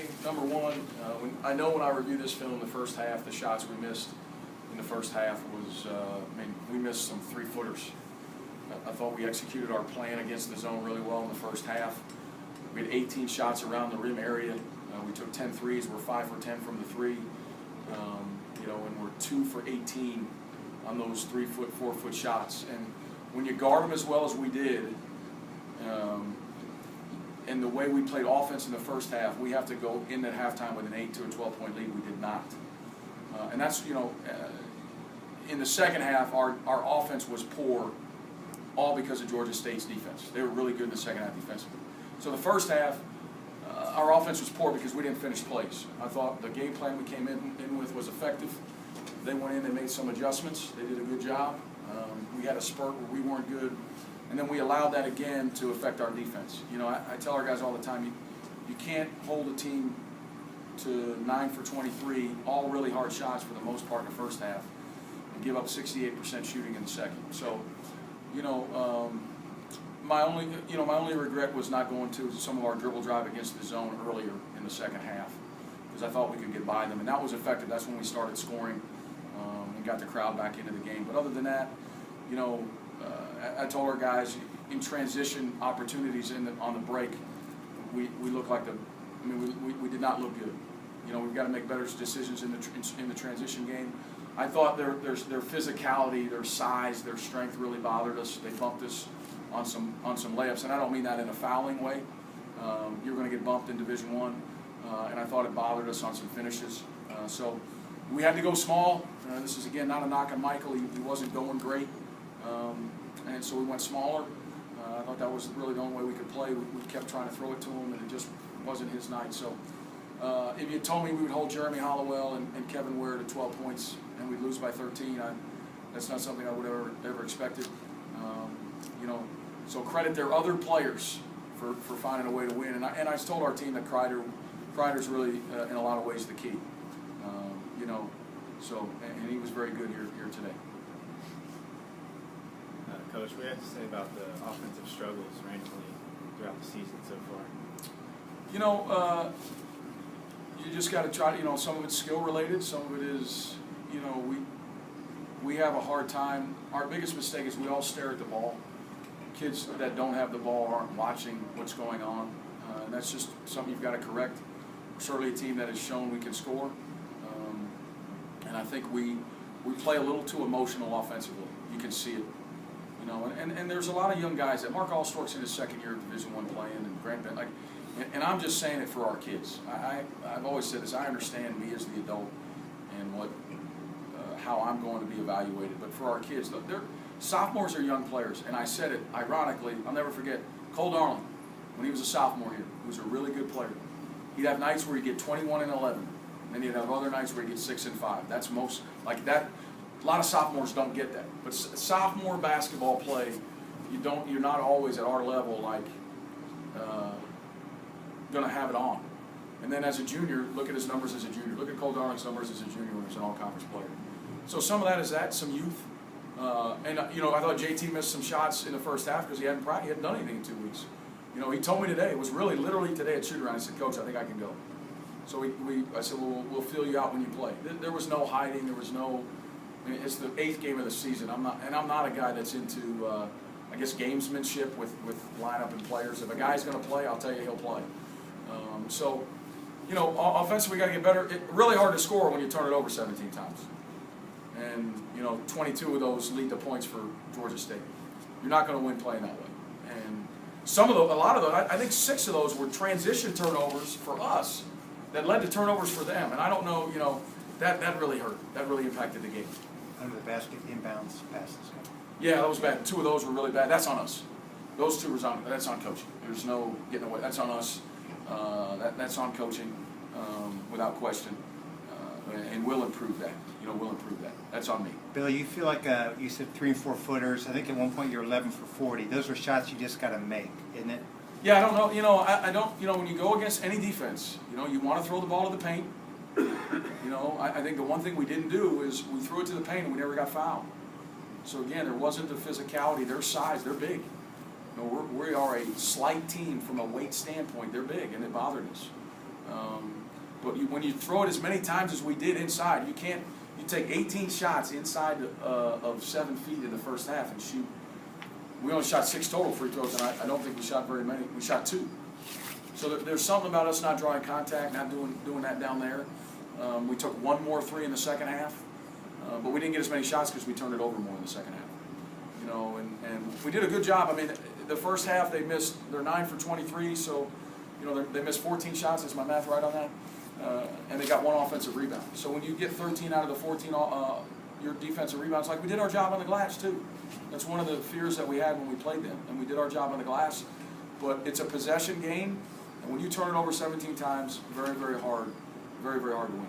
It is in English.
game, number one, I know when I review this film, the first half, the shots we missed in the first half was, we missed some 3-footers. I thought we executed our plan against the zone really well in the first half. We had 18 shots around the rim area. We took 10 threes. We're 5 for 10 from the three. And we're 2 for 18 on those 3-foot, 4-foot shots. And when you guard them as well as we did, and the way we played offense in the first half, we have to go in at halftime with an 8 to a 12-point lead. We did not. And that's, in the second half, our offense was poor, all because of Georgia State's defense. They were really good in the second half defensively. So the first half, our offense was poor because we didn't finish plays. I thought the game plan we came in with was effective. They went in and made some adjustments. They did a good job. We had a spurt where we weren't good. And then we allowed that again to affect our defense. I tell our guys all the time, you can't hold a team to 9 for 23, all really hard shots for the most part in the first half, and give up 68% shooting in the second. So, my only regret was not going to some of our dribble drive against the zone earlier in the second half, because I thought we could get by them, and that was effective. That's when we started scoring and got the crowd back into the game. But other than that, I told our guys in transition opportunities on the break, we look like we did not look good. We've got to make better decisions in the transition game. I thought their physicality, their size, their strength really bothered us. They bumped us on some layups, and I don't mean that in a fouling way. You're going to get bumped in Division I, and I thought it bothered us on some finishes. So we had to go small. This is, again, not a knock on Michael. He wasn't going great. And so we went smaller. I thought that was really the only way we could play. We kept trying to throw it to him, and it just wasn't his night. So if you told me we would hold Jeremy Hollowell and Kevin Ware to 12 points and we'd lose by 13, that's not something I would ever expected. So credit their other players for finding a way to win. And I told our team that Kreider's really, in a lot of ways, the key. And he was very good here today. Coach, what do you have to say about the offensive struggles randomly throughout the season so far? You just got to try. Some of it's skill related. Some of it is, we have a hard time. Our biggest mistake is we all stare at the ball. Kids that don't have the ball aren't watching what's going on, and that's just something you've got to correct. We're certainly a team that has shown we can score, and I think we play a little too emotional offensively. You can see it. And there's a lot of young guys that Mark Allstork's in his second year of Division I playing, and Grant Ben, and I'm just saying it for our kids. I've always said this. I understand me as the adult and how I'm going to be evaluated, but for our kids, sophomores are young players, and I said it ironically. I'll never forget Cole Donlon when he was a sophomore here. He was a really good player. He'd have nights where he'd get 21 and 11, and then he'd have other nights where he'd get 6 and 5. That's most like that. A lot of sophomores don't get that, but sophomore basketball play, you're not always at our level going to have it on. And then as a junior, look at his numbers as a junior. Look at Cole Darling's numbers as a junior when he was an all-conference player. So some of that is some youth. I thought JT missed some shots in the first half because he hadn't done anything in 2 weeks. He told me today, it was really literally today at shoot-around, I said, Coach, I think I can go. So I said, well, we'll feel you out when you play. There was no hiding. There was no. It's the 8th game of the season. I'm not a guy that's into, gamesmanship with lineup and players. If a guy's going to play, I'll tell you he'll play. Offensively we got to get better. It's really hard to score when you turn it over 17 times, and 22 of those lead to points for Georgia State. You're not going to win playing that way. And a lot of those, I think 6 of those were transition turnovers for us that led to turnovers for them. And I don't know, that really hurt. That really impacted the game. Under the basket, inbounds passes. Yeah, that was bad. 2 of those were really bad. That's on us. Those 2 that's on coaching. There's no getting away. That's on us. That's on coaching, without question. And we'll improve that. We'll improve that. That's on me. Billy, you feel like you said 3 and 4 footers. I think at one point you were 11 for 40. Those are shots you just got to make, isn't it? Yeah, I don't know. I don't. When you go against any defense, you want to throw the ball to the paint. I think the one thing we didn't do is we threw it to the paint and we never got fouled. So again, there wasn't the physicality, their size, they're big. We are a slight team from a weight standpoint. They're big, and it bothered us. But when you throw it as many times as we did inside, you take 18 shots inside of 7 feet in the first half and shoot. We only shot 6 total free throws, and I don't think we shot very many. We shot 2. So there's something about us not drawing contact, not doing that down there. We took 1 more 3 in the second half, but we didn't get as many shots because we turned it over more in the second half. You know, and we did a good job. I mean, the first half they're 9 for 23, so you know they missed 14 shots. Is my math right on that? And they got 1 offensive rebound. So when you get 13 out of the 14 your defensive rebounds, like we did our job on the glass too. That's one of the fears that we had when we played them, and we did our job on the glass. But it's a possession game, and when you turn it over 17 times, very, very hard to win.